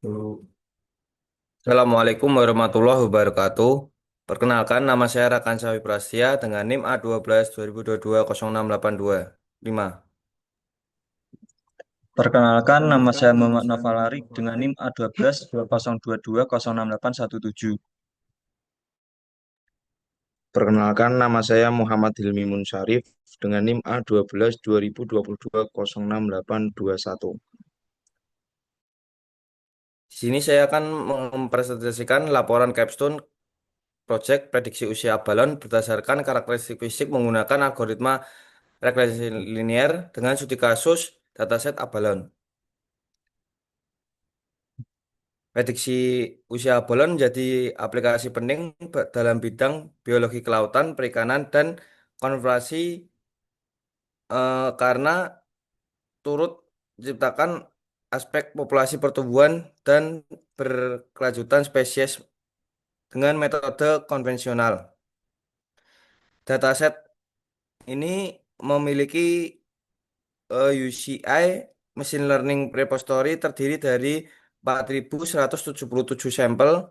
Dulu. Assalamualaikum warahmatullahi wabarakatuh. Perkenalkan, nama saya Rakan Sawi Prastia dengan NIM A12 2022 Perkenalkan, nama saya Muhammad Nofalarik dengan NIM A12 2022 Perkenalkan, nama saya Muhammad Hilmi Munsharif dengan NIM A12 2022 068201. Di sini saya akan mempresentasikan laporan capstone project prediksi usia balon berdasarkan karakteristik fisik menggunakan algoritma regresi linear dengan studi kasus dataset abalon. Prediksi usia balon menjadi aplikasi penting dalam bidang biologi kelautan, perikanan, dan konservasi karena turut menciptakan aspek populasi pertumbuhan dan berkelanjutan spesies dengan metode konvensional. Dataset ini memiliki UCI Machine Learning Repository terdiri dari 4.177 sampel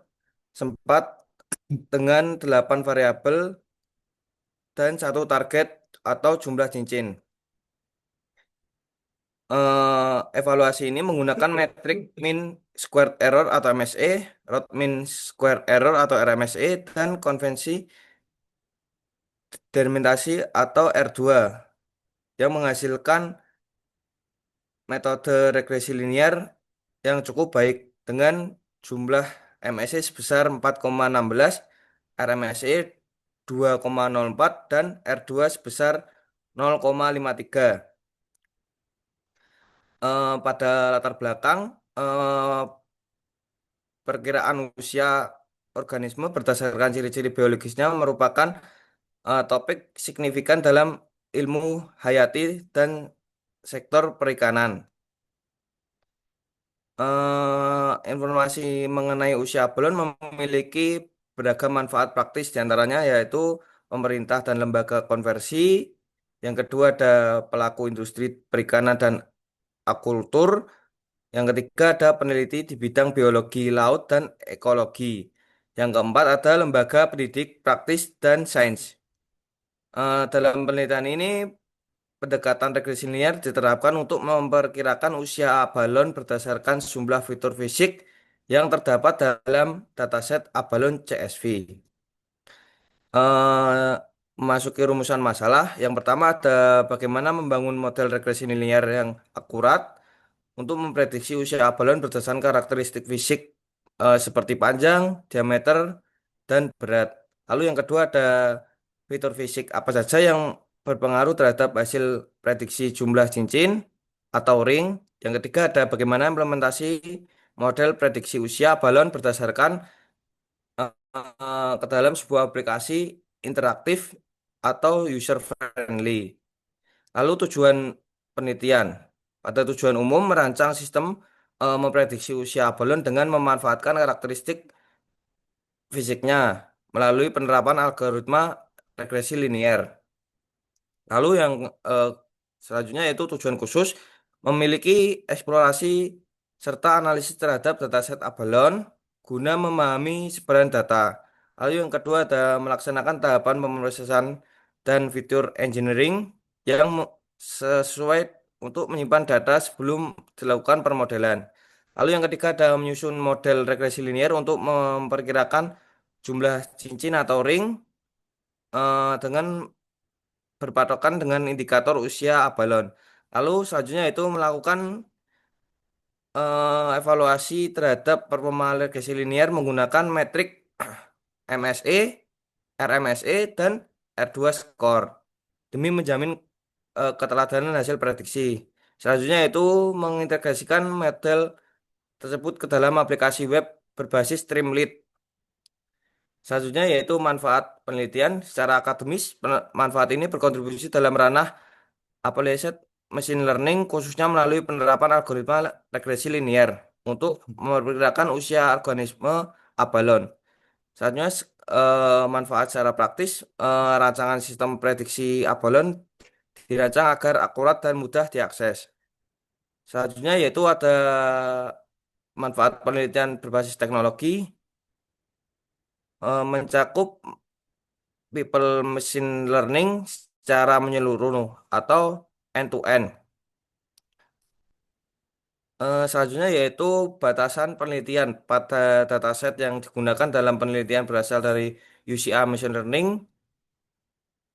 sempat dengan 8 variabel dan satu target atau jumlah cincin. Evaluasi ini menggunakan metrik mean squared error atau MSE, root mean square error atau RMSE, dan konvensi delimitation atau R2 yang menghasilkan metode regresi linear yang cukup baik dengan jumlah MSE sebesar 4,16, RMSE 2,04, dan R2 sebesar 0,53. Pada latar belakang, eh, perkiraan usia organisme berdasarkan ciri-ciri biologisnya merupakan topik signifikan dalam ilmu hayati dan sektor perikanan. Informasi mengenai usia balon memiliki beragam manfaat praktis diantaranya yaitu pemerintah dan lembaga konversi. Yang kedua ada pelaku industri perikanan dan akultur. Yang ketiga ada peneliti di bidang biologi laut dan ekologi. Yang keempat ada lembaga pendidik praktis dan sains. Dalam penelitian ini, pendekatan regresi linear diterapkan untuk memperkirakan usia abalon berdasarkan jumlah fitur fisik yang terdapat dalam dataset abalon CSV. Memasuki rumusan masalah, yang pertama ada bagaimana membangun model regresi linear yang akurat untuk memprediksi usia abalon berdasarkan karakteristik fisik seperti panjang, diameter, dan berat. Lalu yang kedua ada fitur fisik apa saja yang berpengaruh terhadap hasil prediksi jumlah cincin atau ring. Yang ketiga ada bagaimana implementasi model prediksi usia balon berdasarkan ke dalam sebuah aplikasi interaktif atau user friendly. Lalu tujuan penelitian. Pada tujuan umum merancang sistem memprediksi usia balon dengan memanfaatkan karakteristik fisiknya melalui penerapan algoritma regresi linear. Lalu yang eh, selanjutnya yaitu tujuan khusus memiliki eksplorasi serta analisis terhadap dataset abalon guna memahami sebaran data. Lalu yang kedua ada melaksanakan tahapan pemrosesan dan fitur engineering yang sesuai untuk menyimpan data sebelum dilakukan permodelan. Lalu yang ketiga ada menyusun model regresi linear untuk memperkirakan jumlah cincin atau ring dengan berpatokan dengan indikator usia abalon. Lalu selanjutnya itu melakukan evaluasi terhadap performa regresi linear menggunakan metrik MSE, RMSE, dan R2 score demi menjamin keteladanan hasil prediksi. Selanjutnya itu mengintegrasikan model tersebut ke dalam aplikasi web berbasis Streamlit. Selanjutnya yaitu manfaat penelitian secara akademis. Manfaat ini berkontribusi dalam ranah applied machine learning khususnya melalui penerapan algoritma regresi linear untuk memperkirakan usia organisme abalon. Selanjutnya manfaat secara praktis, rancangan sistem prediksi abalon dirancang agar akurat dan mudah diakses. Selanjutnya yaitu ada manfaat penelitian berbasis teknologi mencakup people machine learning secara menyeluruh atau end to end. Selanjutnya yaitu batasan penelitian pada dataset yang digunakan dalam penelitian berasal dari UCA Machine Learning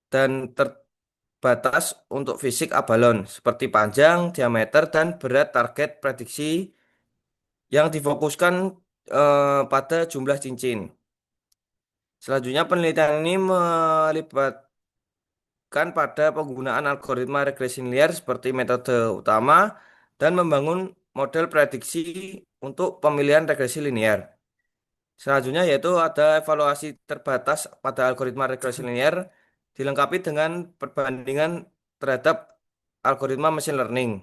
dan terbatas untuk fisik abalon seperti panjang, diameter, dan berat target prediksi yang difokuskan pada jumlah cincin. Selanjutnya penelitian ini melibatkan pada penggunaan algoritma regresi linear seperti metode utama dan membangun model prediksi untuk pemilihan regresi linear. Selanjutnya yaitu ada evaluasi terbatas pada algoritma regresi linear dilengkapi dengan perbandingan terhadap algoritma machine learning.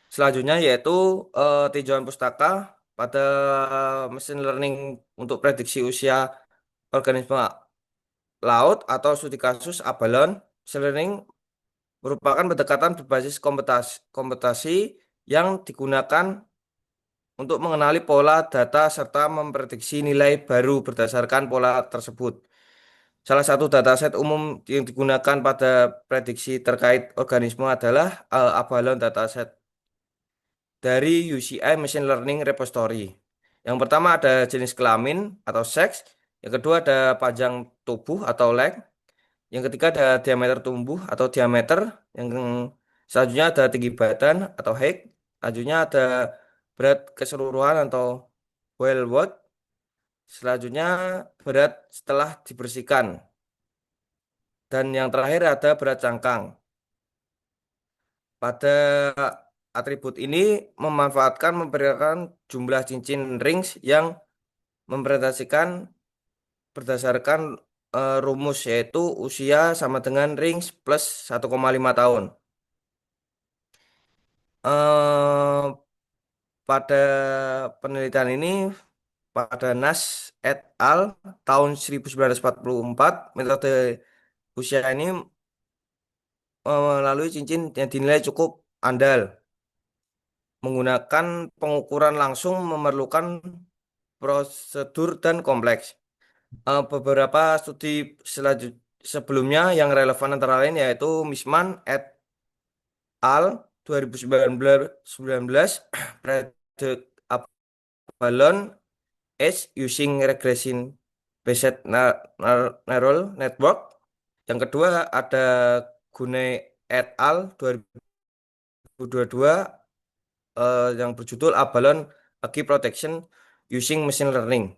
Selanjutnya yaitu tinjauan pustaka pada machine learning untuk prediksi usia organisme laut atau studi kasus abalon. Machine learning merupakan pendekatan berbasis komputasi yang digunakan untuk mengenali pola data serta memprediksi nilai baru berdasarkan pola tersebut. Salah satu dataset umum yang digunakan pada prediksi terkait organisme adalah Avalon dataset dari UCI Machine Learning Repository. Yang pertama ada jenis kelamin atau seks, yang kedua ada panjang tubuh atau length, yang ketiga ada diameter tumbuh atau diameter, yang selanjutnya ada tinggi badan atau height, selanjutnya ada berat keseluruhan atau whole weight, selanjutnya berat setelah dibersihkan, dan yang terakhir ada berat cangkang. Pada atribut ini memanfaatkan memperkirakan jumlah cincin rings yang mempresentasikan berdasarkan rumus yaitu usia sama dengan rings plus 1,5 tahun. Eh, pada penelitian ini pada Nas et al. Tahun 1944 metode usia ini melalui cincin yang dinilai cukup andal. Menggunakan pengukuran langsung memerlukan prosedur dan kompleks. Beberapa studi sebelumnya yang relevan antara lain yaitu Misman et al. 2019 Predict Balloon Age Using Regression Based Neural Network. Yang kedua ada Gunay et al. 2022 yang berjudul Abalone Agi Protection Using Machine Learning.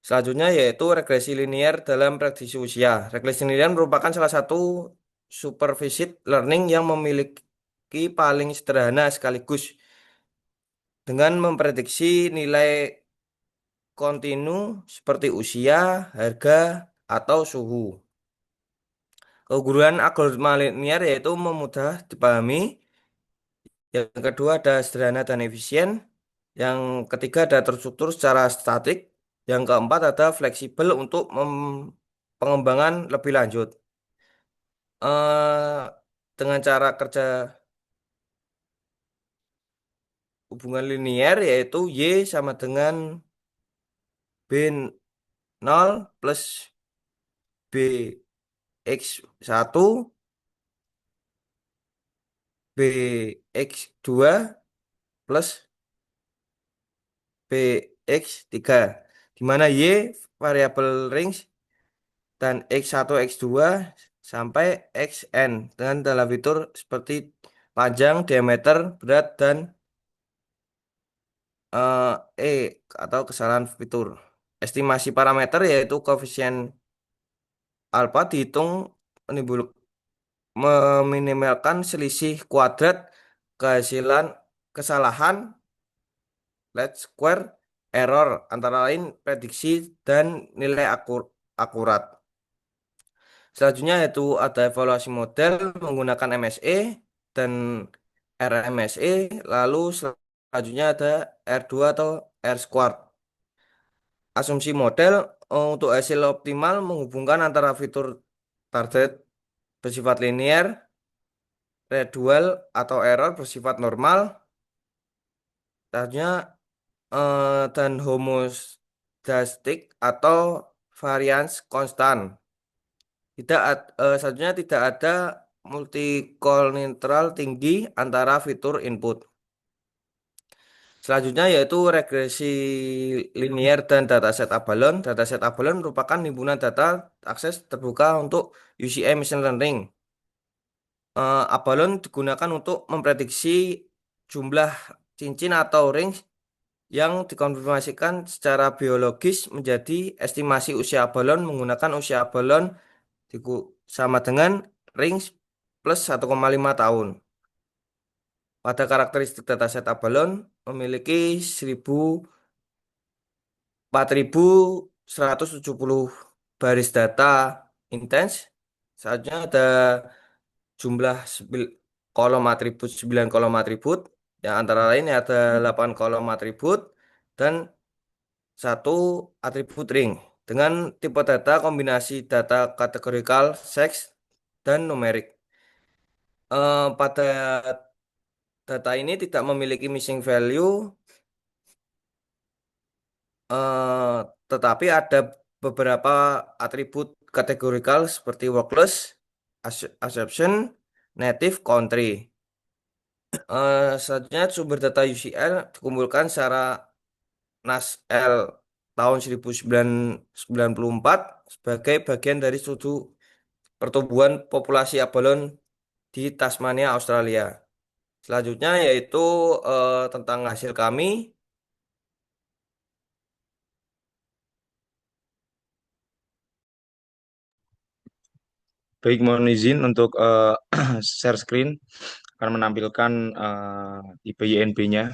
Selanjutnya yaitu regresi linear dalam prediksi usia. Regresi linear merupakan salah satu supervised learning yang memiliki paling sederhana sekaligus dengan memprediksi nilai kontinu seperti usia, harga, atau suhu. Keunggulan algoritma linear yaitu mudah dipahami. Yang kedua ada sederhana dan efisien. Yang ketiga ada terstruktur secara statik. Yang keempat ada fleksibel untuk pengembangan lebih lanjut. eh dengan cara kerja hubungan linear yaitu Y sama dengan B0 plus BX1 BX2 plus BX3 di mana Y variabel range dan X1 X2 sampai Xn dengan dalam fitur seperti panjang, diameter, berat, dan eh, E atau kesalahan fitur. Estimasi parameter yaitu koefisien alfa dihitung meminimalkan selisih kuadrat kehasilan kesalahan least square error antara lain prediksi dan nilai akurat. Selanjutnya yaitu ada evaluasi model menggunakan MSE dan RMSE, lalu selanjutnya ada R2 atau R squared. Asumsi model untuk hasil optimal menghubungkan antara fitur target bersifat linear, residual atau error bersifat normal, Selanjutnya dan homostastik atau varians konstan. Selanjutnya tidak ada multikolateral tinggi antara fitur input. Selanjutnya yaitu regresi linier dan dataset abalon. Dataset abalon merupakan himpunan data akses terbuka untuk UCM Machine Learning. Abalon digunakan untuk memprediksi jumlah cincin atau ring yang dikonfirmasikan secara biologis menjadi estimasi usia abalon menggunakan usia abalon sama dengan ring plus 1,5 tahun. Pada karakteristik dataset abalon memiliki 4.170 baris data intens. Selanjutnya ada jumlah kolom atribut 9 kolom atribut yang antara lain ada 8 kolom atribut dan satu atribut ring dengan tipe data kombinasi data kategorikal, seks, dan numerik. Pada data ini tidak memiliki missing value, eh, tetapi ada beberapa atribut kategorikal seperti workless, assumption, native, country. Selanjutnya sumber data UCL dikumpulkan secara NASL tahun 1994 sebagai bagian dari studi pertumbuhan populasi abalon di Tasmania, Australia. Selanjutnya yaitu tentang hasil kami. Baik, mohon izin untuk share screen akan menampilkan IPYNB-nya.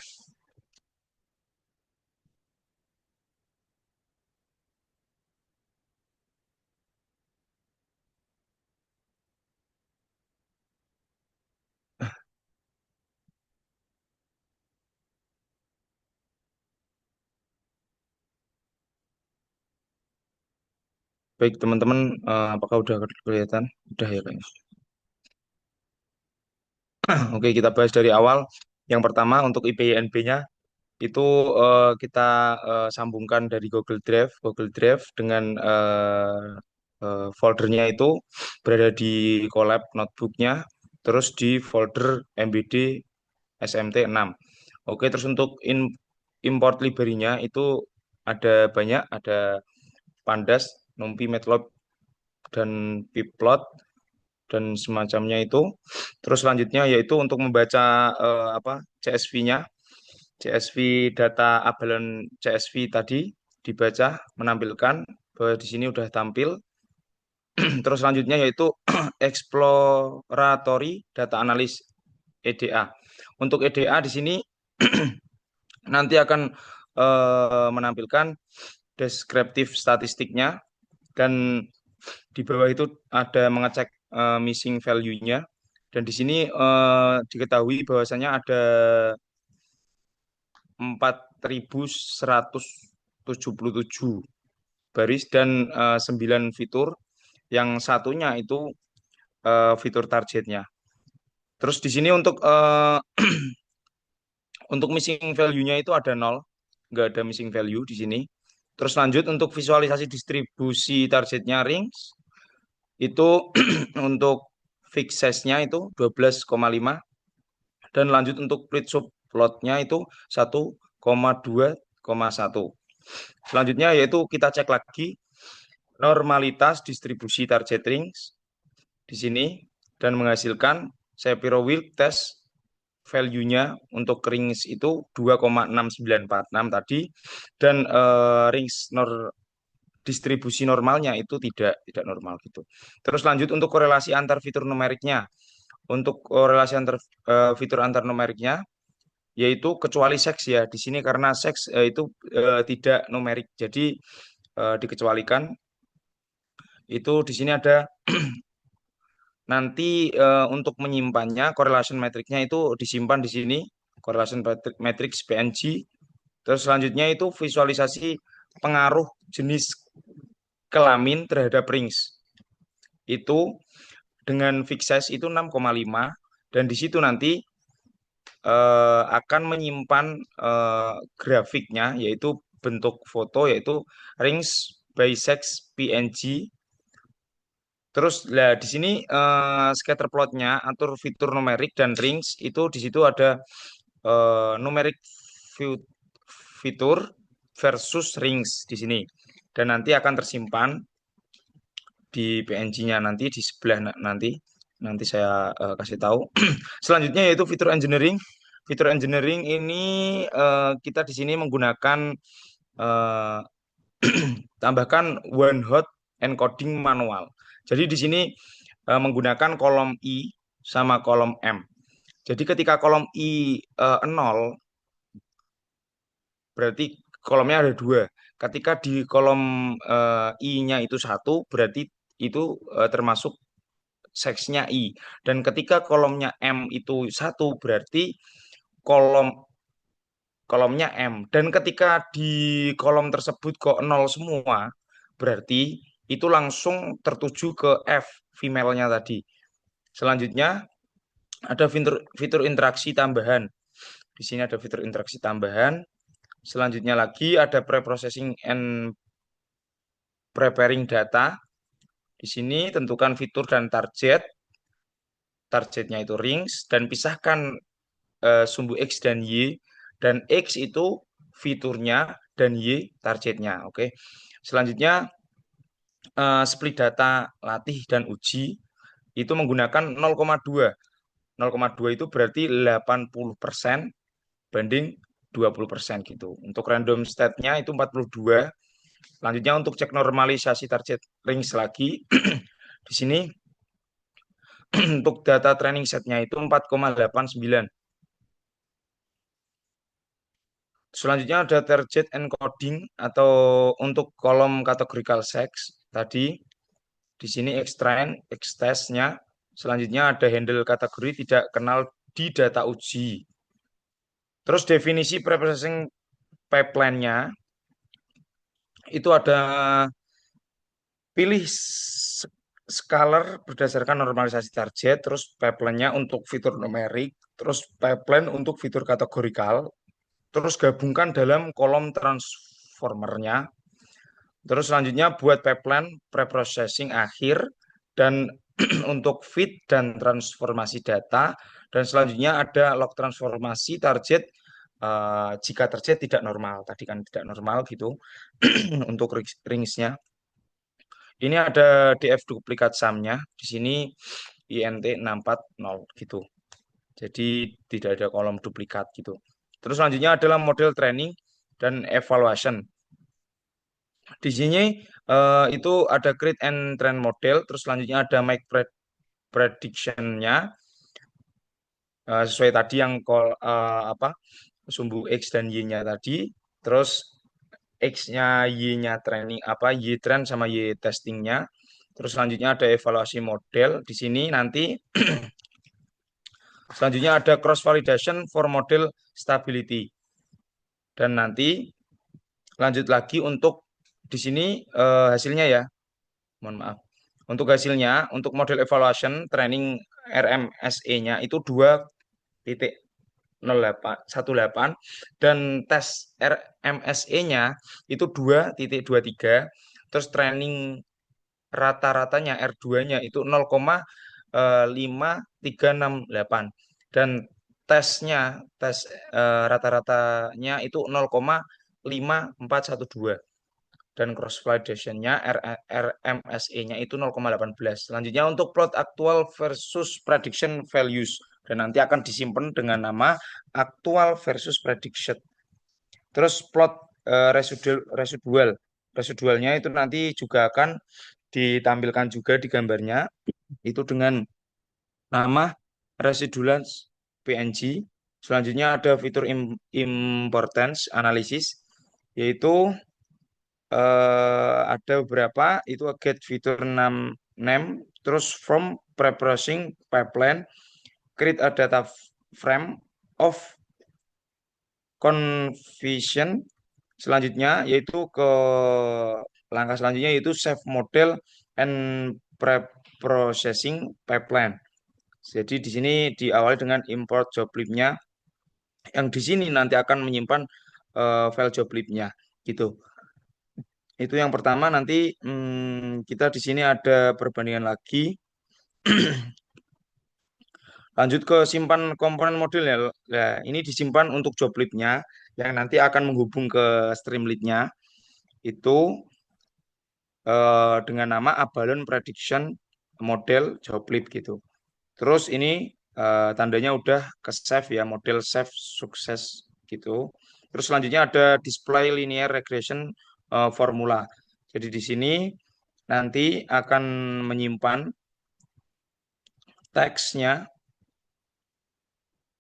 Baik, teman-teman, apakah udah kelihatan? Udah ya, kayaknya. Oke, kita bahas dari awal. Yang pertama untuk IPYNB-nya itu kita sambungkan dari Google Drive. Google Drive dengan foldernya itu berada di collab notebooknya, terus di folder MBD SMT6. Oke, terus untuk import library-nya itu ada banyak, ada Pandas, NumPy, Matplotlib, dan Pyplot dan semacamnya itu. Terus selanjutnya yaitu untuk membaca CSV-nya, CSV data abalon CSV tadi dibaca menampilkan bahwa di sini udah tampil. Terus selanjutnya yaitu exploratory data analysis EDA. Untuk EDA di sini nanti akan menampilkan deskriptif statistiknya dan di bawah itu ada mengecek missing value-nya. Dan di sini diketahui bahwasanya ada 4.177 baris dan 9 fitur. Yang satunya itu fitur targetnya. Terus di sini untuk missing value-nya itu ada 0, nggak ada missing value di sini. Terus lanjut untuk visualisasi distribusi targetnya rings, itu untuk fixed size-nya itu 12,5 dan lanjut untuk split subplotnya itu 1,2,1. Selanjutnya yaitu kita cek lagi normalitas distribusi target rings di sini dan menghasilkan Shapiro-Wilk test value-nya untuk rings itu 2,6946 tadi dan rings distribusi normalnya itu tidak normal gitu. Terus lanjut untuk korelasi antar fitur numeriknya. Untuk korelasi antar fitur antar numeriknya yaitu kecuali seks ya. Di sini karena seks itu tidak numerik. Jadi dikecualikan. Itu di sini ada nanti untuk menyimpannya correlation metricnya itu disimpan di sini correlation matrix PNG. Terus selanjutnya itu visualisasi pengaruh jenis kelamin terhadap rings. Itu dengan fixed size itu 6,5 dan di situ nanti akan menyimpan grafiknya, yaitu bentuk foto, yaitu rings bisex PNG. Terus lah di sini scatter plotnya atur fitur numerik dan rings itu di situ ada numerik fitur versus rings di sini, dan nanti akan tersimpan di PNG-nya nanti di sebelah nanti saya kasih tahu. Selanjutnya yaitu fitur engineering. Fitur engineering ini kita di sini menggunakan eh, tambahkan one hot encoding manual. Jadi di sini menggunakan kolom I sama kolom M. Jadi ketika kolom I 0, berarti kolomnya ada dua. Ketika di kolom I-nya itu satu, berarti itu termasuk seksnya I. Dan ketika kolomnya M itu satu, berarti kolom kolomnya M. Dan ketika di kolom tersebut kok nol semua, berarti itu langsung tertuju ke F, female-nya tadi. Selanjutnya ada fitur interaksi tambahan. Di sini ada fitur interaksi tambahan. Selanjutnya lagi ada pre-processing and preparing data. Di sini tentukan fitur dan target. Targetnya itu rings dan pisahkan sumbu X dan Y, dan X itu fiturnya dan Y targetnya. Oke. Selanjutnya split data latih dan uji itu menggunakan 0,2. 0,2 itu berarti 80% banding 20% gitu. Untuk random state-nya itu 42. Selanjutnya untuk cek normalisasi target rings lagi. Di sini untuk data training setnya itu 4,89. Selanjutnya ada target encoding atau untuk kolom categorical sex tadi. Di sini extrain, extest-nya. Selanjutnya ada handle kategori tidak kenal di data uji. Terus definisi preprocessing pipeline-nya itu ada pilih scalar berdasarkan normalisasi target, terus pipeline-nya untuk fitur numerik, terus pipeline untuk fitur kategorikal, terus gabungkan dalam kolom transformernya. Terus selanjutnya buat pipeline preprocessing akhir dan untuk feed dan transformasi data. Dan selanjutnya ada log transformasi target jika target tidak normal. Tadi kan tidak normal gitu untuk ringsnya. Ini ada DF duplikat sumnya. Di sini INT 640 gitu. Jadi tidak ada kolom duplikat gitu. Terus selanjutnya adalah model training dan evaluation. Di sini itu ada create and train model, terus selanjutnya ada make prediction-nya sesuai tadi yang apa sumbu X dan Y-nya tadi, terus X-nya Y-nya training apa Y train sama Y testingnya, terus selanjutnya ada evaluasi model di sini nanti. Selanjutnya ada cross validation for model stability, dan nanti lanjut lagi untuk di sini hasilnya ya. Mohon maaf. Untuk hasilnya, untuk model evaluation training RMSE-nya itu 2.18 dan tes RMSE-nya itu 2.23. Terus training rata-ratanya R2-nya itu 0,5368 dan tes rata-ratanya itu 0,5412 dan cross validation-nya RMSE-nya itu 0,18. Selanjutnya untuk plot actual versus prediction values, dan nanti akan disimpan dengan nama actual versus prediction. Terus plot residualnya itu nanti juga akan ditampilkan juga di gambarnya itu dengan nama residuals PNG. Selanjutnya ada fitur importance analysis, yaitu ada beberapa itu get fitur name, terus from preprocessing pipeline, create a data frame of confusion. Selanjutnya yaitu ke langkah selanjutnya yaitu save model and preprocessing pipeline. Jadi di sini diawali dengan import job lib-nya yang di sini nanti akan menyimpan file joblib-nya gitu. Itu yang pertama. Nanti kita di sini ada perbandingan lagi. Lanjut ke simpan komponen model ya. Nah, ini disimpan untuk joblib-nya yang nanti akan menghubung ke streamlit-nya itu dengan nama Abalone Prediction Model Joblib gitu. Terus ini tandanya udah ke save ya, model save sukses gitu. Terus selanjutnya ada display linear regression formula. Jadi di sini nanti akan menyimpan teksnya,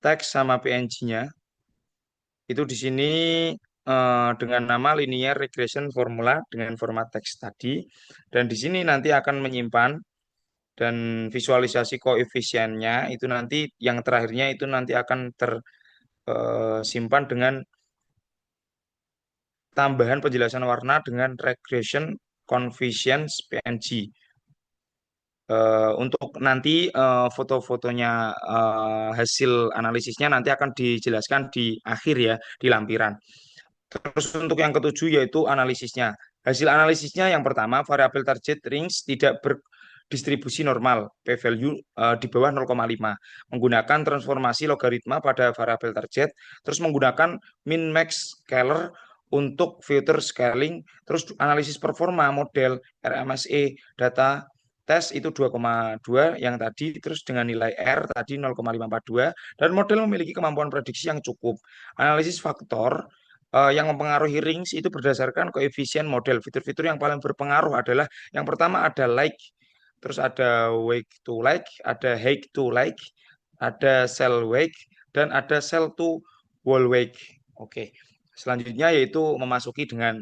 teks sama PNG-nya. Itu di sini dengan nama linear regression formula dengan format teks tadi. Dan di sini nanti akan menyimpan dan visualisasi koefisiennya itu nanti yang terakhirnya itu nanti akan tersimpan dengan tambahan penjelasan warna dengan regression coefficient PNG. Untuk nanti foto-fotonya hasil analisisnya nanti akan dijelaskan di akhir ya, di lampiran. Terus untuk yang ketujuh yaitu analisisnya. Hasil analisisnya yang pertama, variabel target range tidak berdistribusi normal, p-value di bawah 0,5. Menggunakan transformasi logaritma pada variabel target, terus menggunakan min-max scaler untuk filter scaling, terus analisis performa model RMSE data tes itu 2,2 yang tadi, terus dengan nilai R tadi 0,542, dan model memiliki kemampuan prediksi yang cukup. Analisis faktor yang mempengaruhi range itu berdasarkan koefisien model. Fitur-fitur yang paling berpengaruh adalah yang pertama ada like, terus ada wake to like, ada height to like, ada cell wake, dan ada cell to wall wake. Oke. Selanjutnya yaitu memasuki dengan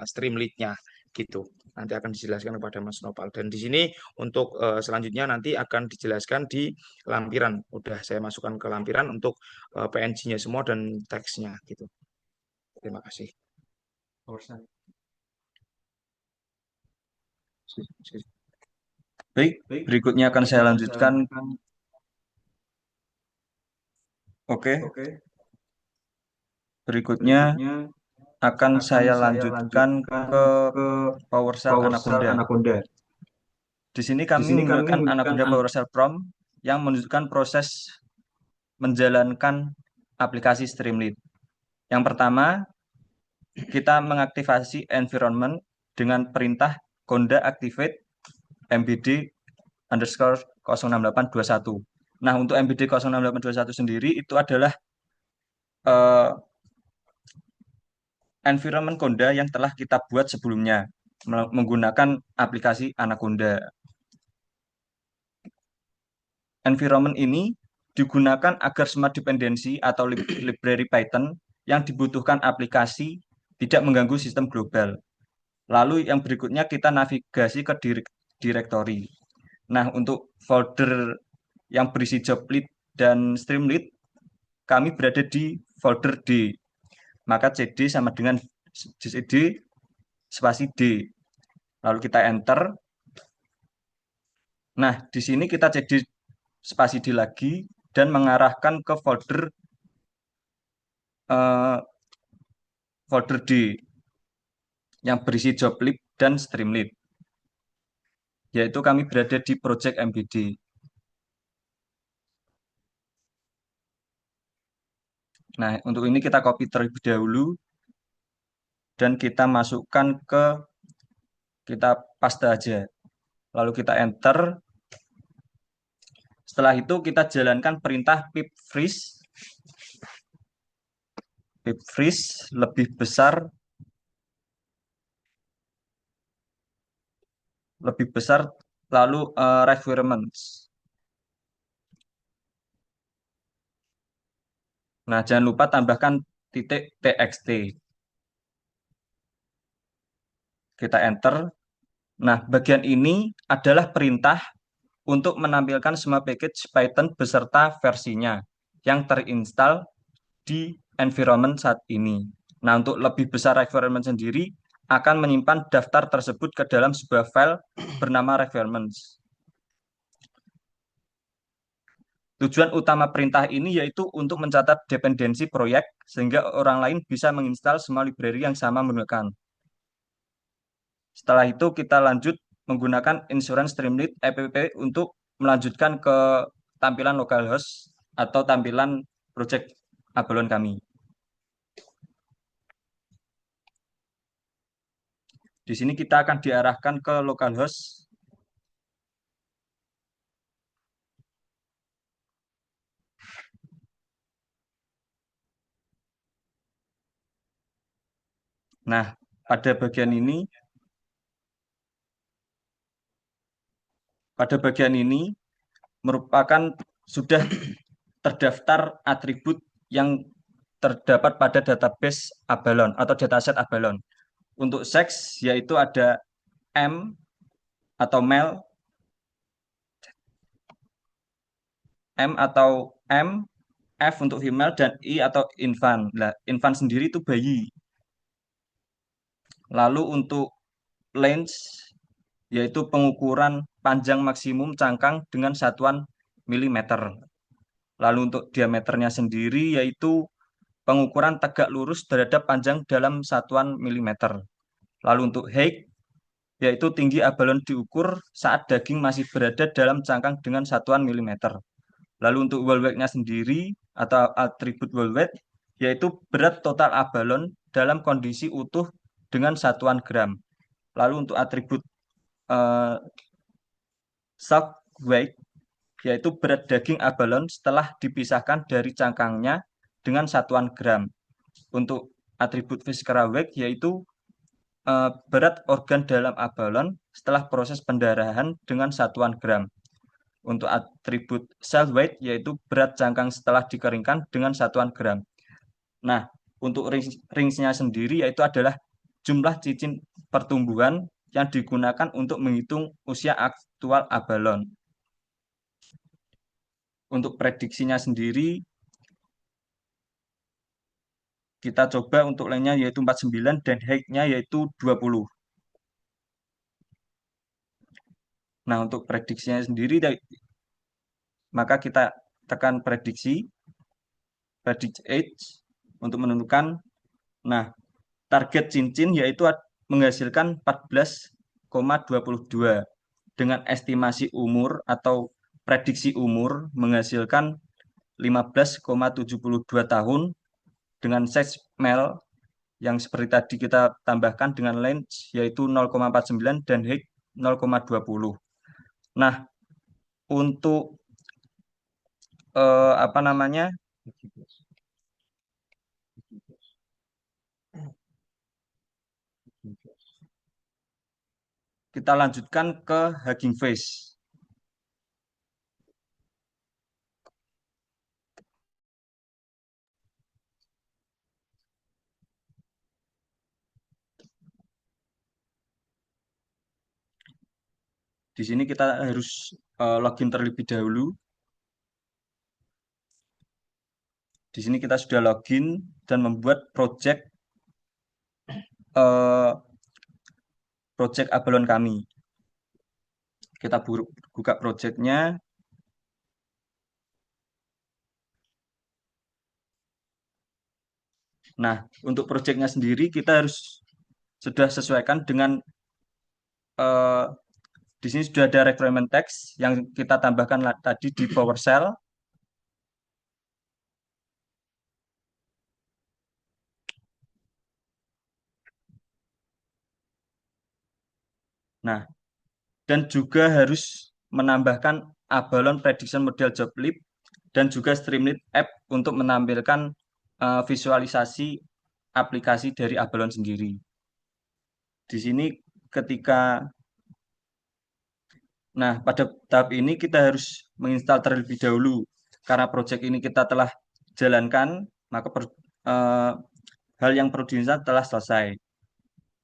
streamlit-nya gitu. Nanti akan dijelaskan kepada Mas Nopal. Dan di sini untuk selanjutnya nanti akan dijelaskan di lampiran. Udah saya masukkan ke lampiran untuk PNG-nya semua dan teksnya gitu. Terima kasih. Baik, berikutnya akan saya lanjutkan. Oke, berikutnya akan saya lanjutkan ke PowerShell Anaconda. Di sini kami menggunakan Anaconda PowerShell Prompt yang menunjukkan proses menjalankan aplikasi Streamlit. Yang pertama, kita mengaktifasi environment dengan perintah conda activate mbd_06821. Nah, untuk mbd_06821 sendiri itu adalah environment conda yang telah kita buat sebelumnya menggunakan aplikasi Anaconda. Environment ini digunakan agar smart dependency atau library Python yang dibutuhkan aplikasi tidak mengganggu sistem global. Lalu yang berikutnya kita navigasi ke directory. Nah, untuk folder yang berisi joblib dan streamlit, kami berada di folder D. Maka CD sama dengan CD spasi D. Lalu kita enter. Nah, di sini kita CD spasi D lagi dan mengarahkan ke folder folder D yang berisi joblib dan streamlit. Yaitu kami berada di project MBD. Nah, untuk ini kita copy terlebih dahulu dan kita masukkan kita paste aja. Lalu kita enter. Setelah itu kita jalankan perintah pip freeze lebih besar lalu requirements. Nah, jangan lupa tambahkan .txt. Kita enter. Nah, bagian ini adalah perintah untuk menampilkan semua package Python beserta versinya yang terinstal di environment saat ini. Nah, untuk lebih besar requirement sendiri akan menyimpan daftar tersebut ke dalam sebuah file bernama requirements. Tujuan utama perintah ini yaitu untuk mencatat dependensi proyek sehingga orang lain bisa menginstal semua library yang sama menggunakan. Setelah itu kita lanjut menggunakan Insurance Streamlit app untuk melanjutkan ke tampilan localhost atau tampilan project Abalone kami. Di sini kita akan diarahkan ke localhost. Nah, pada bagian ini merupakan sudah terdaftar atribut yang terdapat pada database Abalone atau dataset Abalone. Untuk seks yaitu ada M atau male, M atau M, F untuk female, dan I atau infant. Nah, infant sendiri itu bayi. Lalu untuk length yaitu pengukuran panjang maksimum cangkang dengan satuan milimeter. Lalu untuk diameternya sendiri yaitu pengukuran tegak lurus terhadap panjang dalam satuan milimeter. Lalu untuk height yaitu tinggi abalon diukur saat daging masih berada dalam cangkang dengan satuan milimeter. Lalu untuk wall weight-nya sendiri atau atribut wall weight yaitu berat total abalon dalam kondisi utuh dengan satuan gram. Lalu untuk atribut uh, soft weight yaitu berat daging abalon setelah dipisahkan dari cangkangnya dengan satuan gram. Untuk atribut visceral weight yaitu berat organ dalam abalon setelah proses pendarahan dengan satuan gram. Untuk atribut cell weight yaitu berat cangkang setelah dikeringkan dengan satuan gram. Nah, untuk ringsnya sendiri yaitu adalah jumlah cicin pertumbuhan yang digunakan untuk menghitung usia aktual abalon. Untuk prediksinya sendiri kita coba untuk lengthnya yaitu 49 dan height-nya yaitu 20. Nah, untuk prediksinya sendiri maka kita tekan prediksi age untuk menentukan. Nah, target cincin yaitu menghasilkan 14,22 dengan estimasi umur atau prediksi umur menghasilkan 15,72 tahun dengan size male yang seperti tadi kita tambahkan dengan length yaitu 0,49 dan height 0,20. Nah, untuk apa namanya? Kita lanjutkan ke Hugging Face. Di sini kita harus login terlebih dahulu. Di sini kita sudah login dan membuat project Abalone kami. Kita buka projectnya. Nah, untuk projectnya sendiri kita harus sudah sesuaikan dengan di sini sudah ada requirement text yang kita tambahkan tadi di PowerShell. Nah, dan juga harus menambahkan Abalone Prediction Model Job Lib dan juga Streamlit App untuk menampilkan visualisasi aplikasi dari Abalone sendiri. Di sini pada tahap ini kita harus menginstal terlebih dahulu. Karena proyek ini kita telah jalankan, maka hal yang perlu diinstal telah selesai.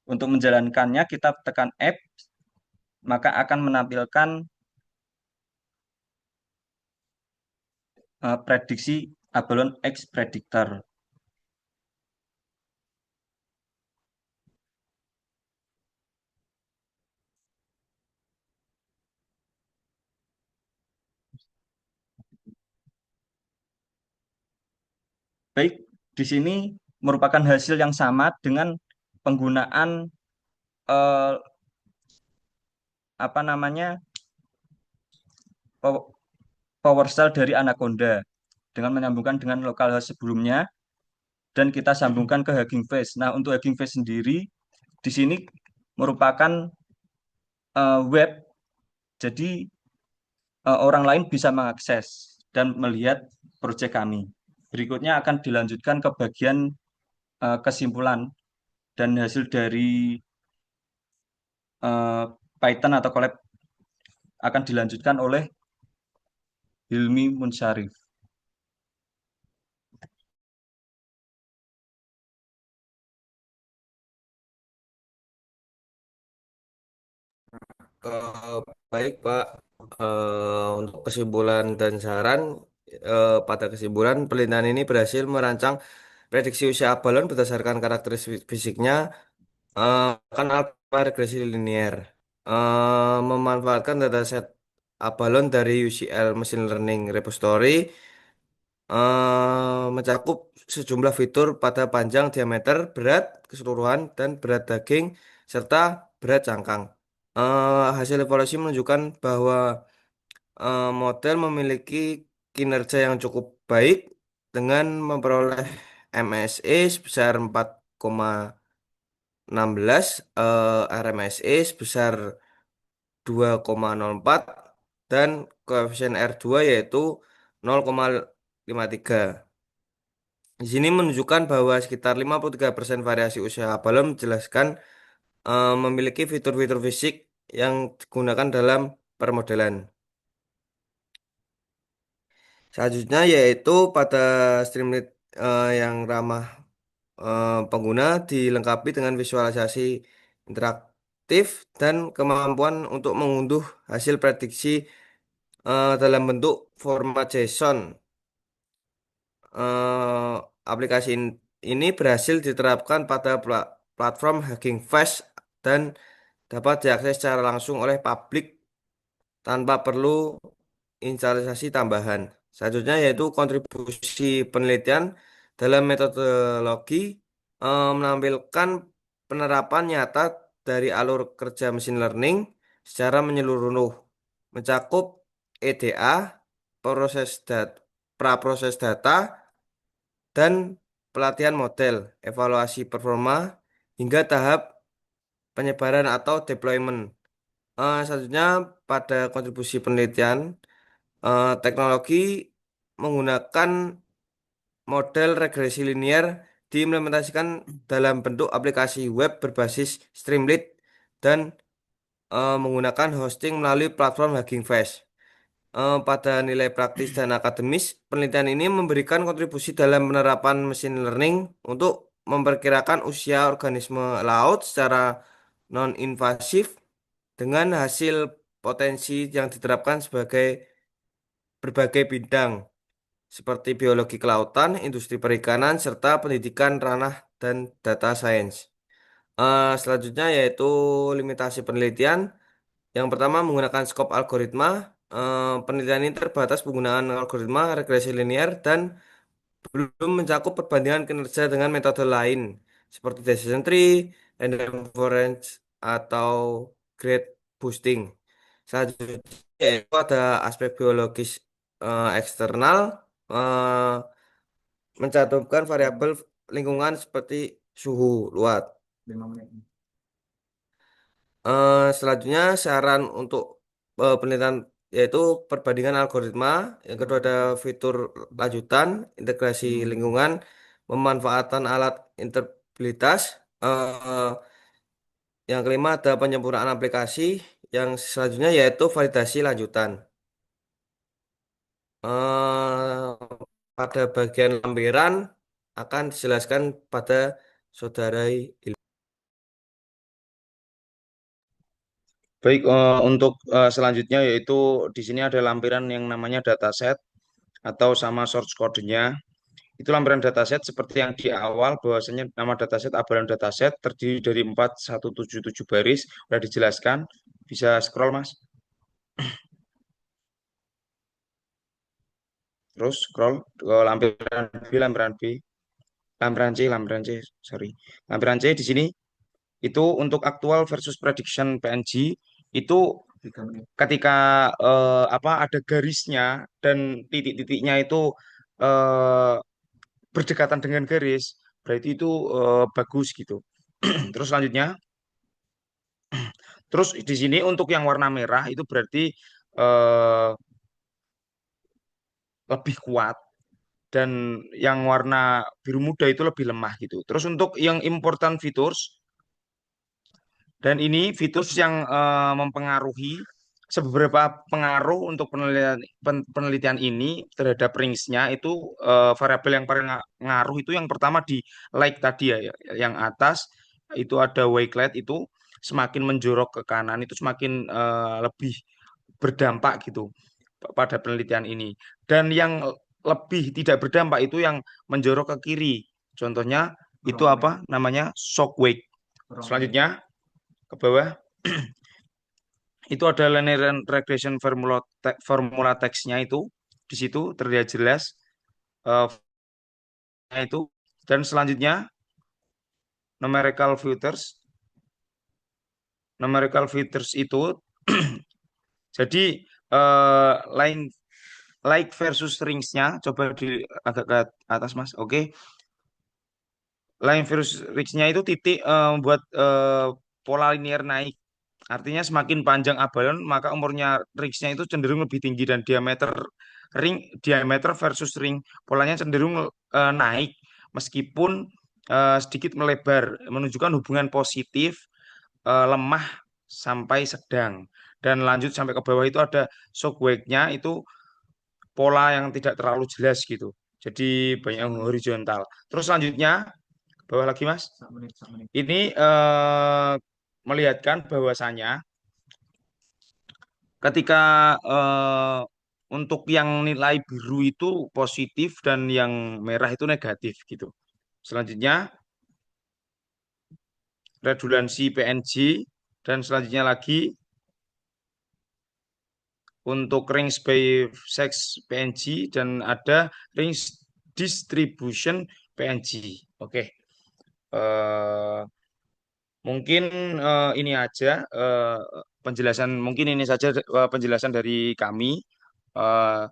Untuk menjalankannya kita tekan App, maka akan menampilkan prediksi Abalone X Predictor. Baik, di sini merupakan hasil yang sama dengan penggunaan eh, apa namanya pow- power cell dari Anaconda dengan menyambungkan dengan localhost sebelumnya dan kita sambungkan ke Hugging Face. Nah, untuk Hugging Face sendiri di sini merupakan web, jadi orang lain bisa mengakses dan melihat proyek kami. Berikutnya akan dilanjutkan ke bagian kesimpulan dan hasil dari eh, Python atau collab akan dilanjutkan oleh Hilmi Munsharif. Eh, Baik, Pak. Untuk kesimpulan dan saran, pada kesimpulan, penelitian ini berhasil merancang prediksi usia balon berdasarkan karakteristik fisiknya, kan alfa regresi linear, memanfaatkan dataset Abalon dari UCL Machine Learning Repository, mencakup sejumlah fitur pada panjang, diameter, berat keseluruhan, dan berat daging, serta berat cangkang. Hasil evaluasi menunjukkan bahwa model memiliki kinerja yang cukup baik dengan memperoleh MSE sebesar 4,16, RMSE sebesar 2,04, dan koefisien R2 yaitu 0,53. Di sini menunjukkan bahwa sekitar 53% variasi usia balon menjelaskan memiliki fitur-fitur fisik yang digunakan dalam permodelan. Selanjutnya yaitu pada Streamlit yang ramah pengguna dilengkapi dengan visualisasi interaktif dan kemampuan untuk mengunduh hasil prediksi dalam bentuk format JSON. eh, Aplikasi ini berhasil diterapkan pada platform Hugging Face dan dapat diakses secara langsung oleh publik tanpa perlu instalisasi tambahan. Selanjutnya yaitu kontribusi penelitian dalam metodologi, menampilkan penerapan nyata dari alur kerja machine learning secara menyeluruh, mencakup EDA, proses data, praproses data, dan pelatihan model, evaluasi performa, hingga tahap penyebaran atau deployment. Selanjutnya pada kontribusi penelitian, teknologi menggunakan model regresi linear diimplementasikan dalam bentuk aplikasi web berbasis Streamlit dan menggunakan hosting melalui platform Hugging Face. Pada nilai praktis dan akademis, penelitian ini memberikan kontribusi dalam penerapan machine learning untuk memperkirakan usia organisme laut secara non-invasif dengan hasil potensi yang diterapkan sebagai berbagai bidang seperti biologi kelautan, industri perikanan, serta pendidikan ranah dan data science. Selanjutnya yaitu limitasi penelitian. Yang pertama menggunakan skop algoritma. Penelitian ini terbatas penggunaan algoritma regresi linear dan belum mencakup perbandingan kinerja dengan metode lain seperti decision tree, random forest, atau grade boosting. Selanjutnya yaitu ada aspek biologis eksternal, eh, mencantumkan variabel lingkungan seperti suhu luar. Selanjutnya saran untuk penelitian yaitu perbandingan algoritma. Yang kedua ada fitur lanjutan, integrasi lingkungan, pemanfaatan alat interoperabilitas. Eh, yang kelima ada penyempurnaan aplikasi. Yang selanjutnya yaitu validasi lanjutan. Eh, Pada bagian lampiran akan dijelaskan pada saudara Ilmi. Baik, untuk selanjutnya yaitu di sini ada lampiran yang namanya dataset atau sama source code-nya. Itu lampiran dataset seperti yang di awal bahwasanya nama dataset Abalon dataset terdiri dari 4177 baris, sudah dijelaskan. Bisa scroll, Mas. Terus scroll ke lampiran C, sorry. Lampiran C di sini itu untuk aktual versus prediction PNG itu 3 menit. ketika apa ada garisnya dan titik-titiknya itu eh, berdekatan dengan garis, berarti itu bagus gitu. Terus selanjutnya, terus di sini untuk yang warna merah itu berarti eh, lebih kuat dan yang warna biru muda itu lebih lemah gitu. Terus untuk yang important features dan ini features yang mempengaruhi seberapa pengaruh untuk penelitian ini terhadap ringsnya itu variabel yang paling ngaruh itu yang pertama di like tadi ya, yang atas itu ada wakelet itu semakin menjorok ke kanan itu semakin lebih berdampak gitu pada penelitian ini. Dan yang lebih tidak berdampak itu yang menjorok ke kiri. Contohnya itu Wrong apa? Namanya shock wake. wrong way. Selanjutnya ke bawah itu ada linear regression formula teksnya itu di situ terlihat jelas eh, itu dan selanjutnya numerical filters itu jadi line like versus ringsnya coba di agak ke atas Mas. Oke. Line versus ringsnya itu titik buat pola linear naik. Artinya semakin panjang abalon, maka umurnya ringsnya itu cenderung lebih tinggi dan diameter versus ring polanya cenderung naik meskipun sedikit melebar, menunjukkan hubungan positif lemah sampai sedang. Dan lanjut sampai ke bawah itu ada shock wave-nya itu pola yang tidak terlalu jelas gitu. Jadi banyak yang horizontal. Terus selanjutnya bawah lagi Mas. 1 menit, 1 menit. Ini melihatkan bahwasanya ketika eh, untuk yang nilai biru itu positif dan yang merah itu negatif gitu. Selanjutnya redundansi PNG dan selanjutnya lagi untuk range by sex PNG dan ada range distribution PNG. Oke. Eh, Mungkin ini aja penjelasan mungkin ini saja penjelasan dari kami eh,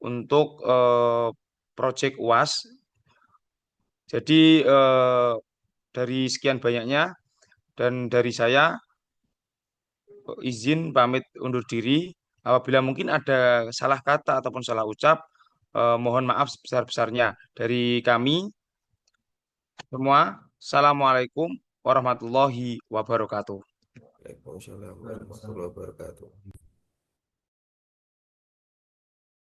untuk project UAS. Jadi dari sekian banyaknya dan dari saya izin pamit undur diri. Apabila mungkin ada salah kata ataupun salah ucap, mohon maaf sebesar-besarnya. Dari kami semua, Assalamualaikum warahmatullahi wabarakatuh. Waalaikumsalam warahmatullahi wabarakatuh.